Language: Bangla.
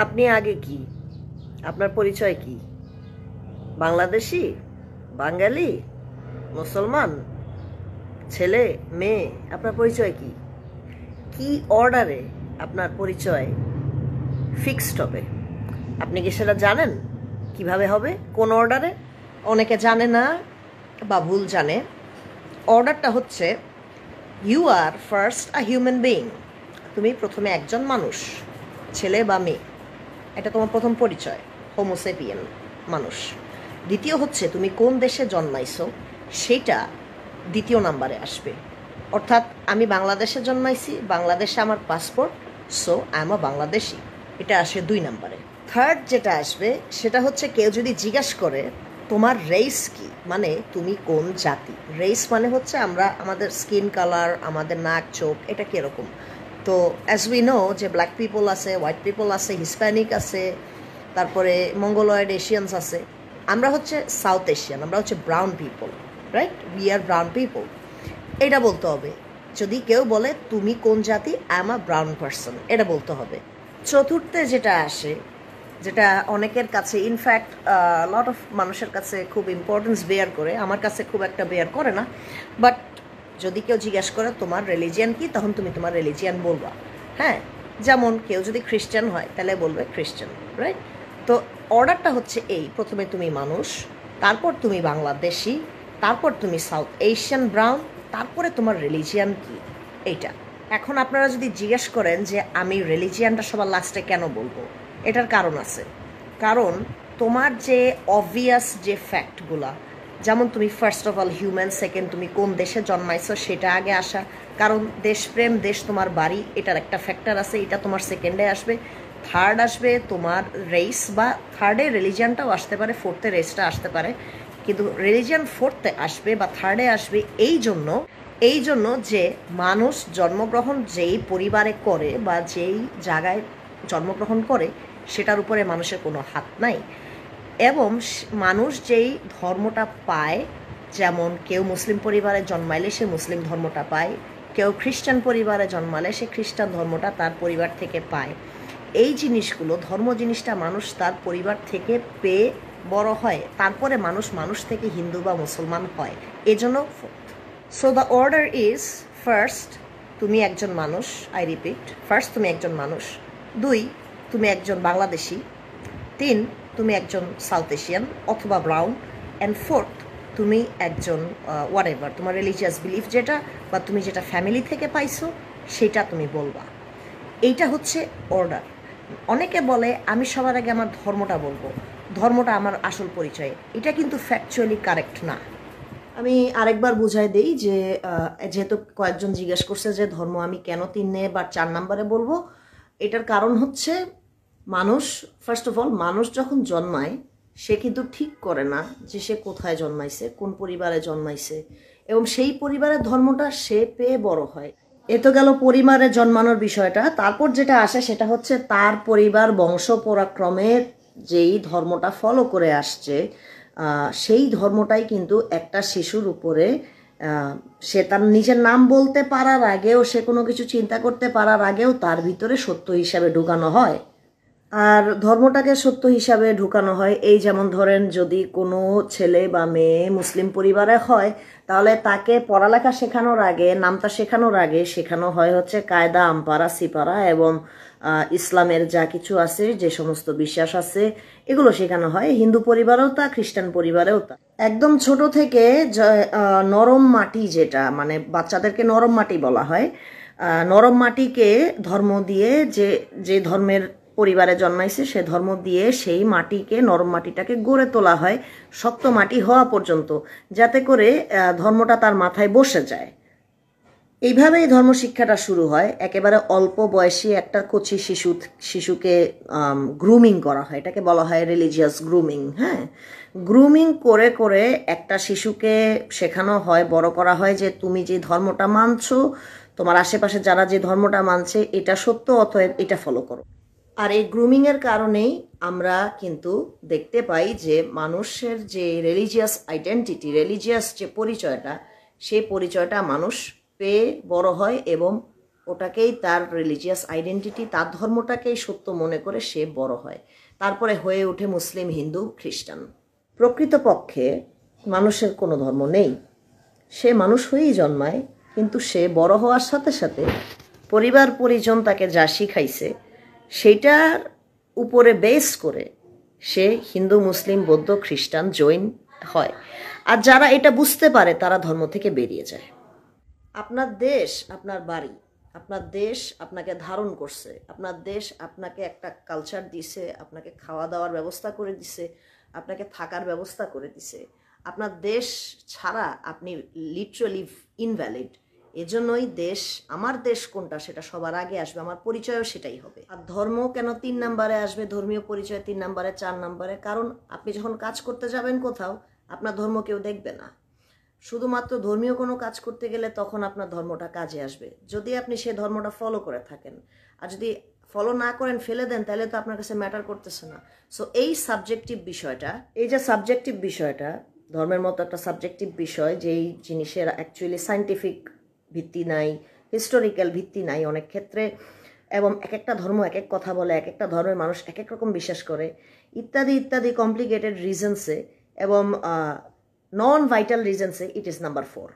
আপনি আগে কি? আপনার পরিচয় কি? বাংলাদেশি, বাঙালি, মুসলমান, ছেলে, মেয়ে? আপনার পরিচয় কি? কি অর্ডারে আপনার পরিচয় ফিক্সড হবে? আপনি কি সেটা জানেন কিভাবে হবে, কোন অর্ডারে? অনেকে জানে না বা ভুল জানে। অর্ডারটা হচ্ছে, you are first a human being. তুমি প্রথমে একজন মানুষ, ছেলে বা মেয়ে, এটা তোমার প্রথম পরিচয়, হোমোসেপিয়েন মানুষ। দ্বিতীয় হচ্ছে তুমি কোন দেশে জন্মাইছো, সেটা দ্বিতীয় নাম্বারে আসবে। অর্থাৎ আমি বাংলাদেশে জন্মাইছি, বাংলাদেশে আমার passport, so I am a Bangladeshi, এটা আসে 2 নাম্বারে। থার্ড যেটা আসবে সেটা হচ্ছে, কেউ যদি জিজ্ঞাসা করে তোমার রেস কি, মানে তুমি কোন জাতি। রেস মানে হচ্ছে আমরা আমাদের স্কিন কালার, আমাদের নাক চোখ, এটা কীরকম। তো অ্যাজ উই নো যে ব্ল্যাক পিপল আছে, হোয়াইট পিপল আছে, হিসপ্যানিক আছে, তারপরে মঙ্গোলয়েড এশিয়ানস আছে। আমরা হচ্ছে সাউথ এশিয়ান, আমরা হচ্ছে brown people, right? We are brown people, এটা বলতে হবে। যদি কেউ বলে তুমি কোন জাতি, I am a brown person, এটা বলতে হবে। চতুর্থে যেটা আসে, যেটা অনেকের কাছে, ইনফ্যাক্ট লট অফ মানুষের কাছে খুব ইম্পর্টেন্স বেয়ার করে, আমার কাছে খুব একটা বেয়ার করে না, বাট যদি কেউ জিজ্ঞেস করে তোমার রিলিজিয়ান কি, তখন তুমি তোমার রিলিজিয়ান বলবা। হ্যাঁ, যেমন কেউ যদি খ্রিস্টান হয় তাহলে বলবে খ্রিস্টান, রাইট? তো অর্ডারটা হচ্ছে এই, প্রথমে তুমি মানুষ, তারপর তুমি বাংলাদেশি, তারপর তুমি সাউথ এশিয়ান ব্রাউন, তারপরে তোমার রিলিজিয়ান কি, এইটা। এখন আপনারা যদি জিজ্ঞেস করেন যে আমি রিলিজিয়ানটা সবার লাস্টে কেন বলবো, এটার কারণ আছে। কারণ তোমার যে অবভিয়াস যে ফ্যাক্টগুলা, যেমন তুমি first of all human, second তুমি কোন দেশে জন্মাইছো সেটা আগে আসা, কারণ দেশপ্রেম, দেশ তোমার বাড়ি, এটার একটা ফ্যাক্টর আছে, এটা তোমার সেকেন্ডে আসবে। থার্ড আসবে তোমার রেস, বা থার্ডে রিলিজিয়ানটাও আসতে পারে, ফোর্থে রেসটা আসতে পারে, কিন্তু রিলিজিয়ান ফোর্থে আসবে বা থার্ডে আসবে এই জন্য যে মানুষ জন্মগ্রহণ যেই পরিবারে করে বা যেই জায়গায় জন্মগ্রহণ করে সেটার উপরে মানুষের কোনো হাত নাই। এবং মানুষ যেই ধর্মটা পায়, যেমন কেউ মুসলিম পরিবারে জন্মাইলে সে মুসলিম ধর্মটা পায়, কেউ খ্রিস্টান পরিবারে জন্মালে সে খ্রিস্টান ধর্মটা তার পরিবার থেকে পায়। এই জিনিসগুলো, ধর্ম জিনিসটা মানুষ তার পরিবার থেকে পেয়ে বড় হয়, তারপরে মানুষ থেকে হিন্দু বা মুসলমান হয়, এজন্য fourth. So the order is, first তুমি একজন মানুষ, আই রিপিট, ফার্স্ট তুমি একজন মানুষ, 2 তুমি একজন বাংলাদেশি, 3 তুমি একজন সাউথ এশিয়ান অথবা ব্রাউন, অ্যান্ড 4th তুমি একজন হোয়াট এভার তোমার রিলিজিয়াস বিলিফ যেটা, বা তুমি যেটা ফ্যামিলি থেকে পাইছো সেটা তুমি বলবা। এইটা হচ্ছে অর্ডার। অনেকে বলে আমি সবার আগে আমার ধর্মটা বলবো, ধর্মটা আমার আসল পরিচয়, এটা কিন্তু ফ্যাকচুয়ালি কারেক্ট না। আমি আরেকবার বুঝাই দিই যে যেহেতু কয়েকজন জিজ্ঞেস করছে যে ধর্ম আমি কেন 3 বা 4 নম্বরে বলবো, এটার কারণ হচ্ছে মানুষ, ফার্স্ট অফ অল মানুষ যখন জন্মায় সে কিন্তু ঠিক করে না যে সে কোথায় জন্মাইছে, কোন পরিবারে জন্মাইছে, এবং সেই পরিবারের ধর্মটা সে পেয়ে বড় হয়। এ তো গেল পরিবারে জন্মানোর বিষয়টা। তারপর যেটা আসে সেটা হচ্ছে তার পরিবার বংশ পরাক্রমে যেই ধর্মটা ফলো করে আসছে, সেই ধর্মটাই কিন্তু একটা শিশুর উপরে, সে তার নিজের নাম বলতে পারার আগেও, সে কোনো কিছু চিন্তা করতে পারার আগেও তার ভিতরে সত্য হিসাবে ঢুকানো হয়। আর ধর্মটাকে সত্য হিসাবে ঢুকানো হয়, এই যেমন ধরেন যদি কোনো ছেলে বা মেয়ে মুসলিম পরিবারে হয়, তাহলে তাকে পড়ালেখা শেখানোর আগে, নামটা শেখানোর আগে শেখানো হয় হচ্ছে কায়দা, আমপারা, সিপারা এবং ইসলামের যা কিছু আছে, যে সমস্ত বিশ্বাস আছে, এগুলো শেখানো হয়। হিন্দু পরিবারেও তা, খ্রিস্টান পরিবারেও তা। একদম ছোট থেকে নরম মাটি, যেটা মানে বাচ্চাদেরকে নরম মাটি বলা হয়, নরম মাটিকে ধর্ম দিয়ে, যে যে ধর্মের পরিবারে জন্মাইছে সে ধর্ম দিয়ে সেই মাটিকে, নরম মাটিটাকে গড়ে তোলা হয় শক্ত মাটি হওয়া পর্যন্ত, যাতে করে ধর্মটা তার মাথায় বসে যায়। এইভাবেই ধর্ম শিক্ষাটা শুরু হয়। একেবারে অল্প বয়সী একটা কচি শিশুকে গ্রুমিং করা হয়, এটাকে বলা হয় রিলিজিয়াস গ্রুমিং। হ্যাঁ, গ্রুমিং করে করে একটা শিশুকে শেখানো হয়, বড় করা হয় যে তুমি যে ধর্মটা মানছো, তোমার আশেপাশে যারা যে ধর্মটা মানছে এটা সত্য, অতএব এটা ফলো করো। আর এই গ্রুমিংয়ের কারণেই আমরা কিন্তু দেখতে পাই যে মানুষের যে রিলিজিয়াস আইডেন্টিটি, রিলিজিয়াস যে পরিচয়টা, সেই পরিচয়টা মানুষ পেয়ে বড় হয় এবং ওটাকেই তার রিলিজিয়াস আইডেন্টিটি, তার ধর্মটাকেই সত্য মনে করে সে বড় হয়, তারপরে হয়ে ওঠে মুসলিম, হিন্দু, খ্রিস্টান। প্রকৃতপক্ষে মানুষের কোনো ধর্ম নেই, সে মানুষ হয়েই জন্মায়, কিন্তু সে বড় হওয়ার সাথে সাথে পরিবার পরিজন তাকে যা শিখাইছে সেইটার উপরে বেস করে সে হিন্দু, মুসলিম, বৌদ্ধ, খ্রিস্টান, জৈন হয়। আর যারা এটা বুঝতে পারে তারা ধর্ম থেকে বেরিয়ে যায়। আপনার দেশ আপনার বাড়ি, আপনার দেশ আপনাকে ধারণ করছে, আপনার দেশ আপনাকে একটা কালচার দিছে, আপনাকে খাওয়া দাওয়ার ব্যবস্থা করে দিছে, আপনাকে থাকার ব্যবস্থা করে দিছে। আপনার দেশ ছাড়া আপনি লিটারালি ইনভ্যালিড। এজন্যই দেশ, আমার দেশ কোনটা সেটা সবার আগে আসবে, আমার পরিচয়ও সেটাই হবে। আর ধর্ম কেন 3 নম্বরে আসবে, ধর্মীয় পরিচয় 3 নম্বরে, 4 নম্বরে? কারণ আপনি যখন কাজ করতে যাবেন কোথাও, আপনার ধর্ম কেউ দেখবে না। শুধুমাত্র ধর্মীয় কোনো কাজ করতে গেলে তখন আপনার ধর্মটা কাজে আসবে, যদি আপনি সে ধর্মটা ফলো করে থাকেন। আর যদি ফলো না করেন, ফেলে দেন, তাহলে তো আপনার কাছে ম্যাটার করতেছে না। সো এই সাবজেক্টিভ বিষয়টা, এই যে সাবজেক্টিভ বিষয়টা, ধর্মের মতো একটা সাবজেক্টিভ বিষয়, যেই জিনিসের অ্যাকচুয়ালি সায়েন্টিফিক ভিত্তি নাই, হিস্টোরিক্যাল ভিত্তি নাই অনেক ক্ষেত্রে, এবং এক একটা ধর্ম এক এক কথা বলে, এক একটা ধর্মের মানুষ এক এক রকম বিশ্বাস করে, ইত্যাদি ইত্যাদি কমপ্লিকেটেড রিজনসে এবং নন ভাইটাল রিজনসে, ইট ইজ নাম্বার 4।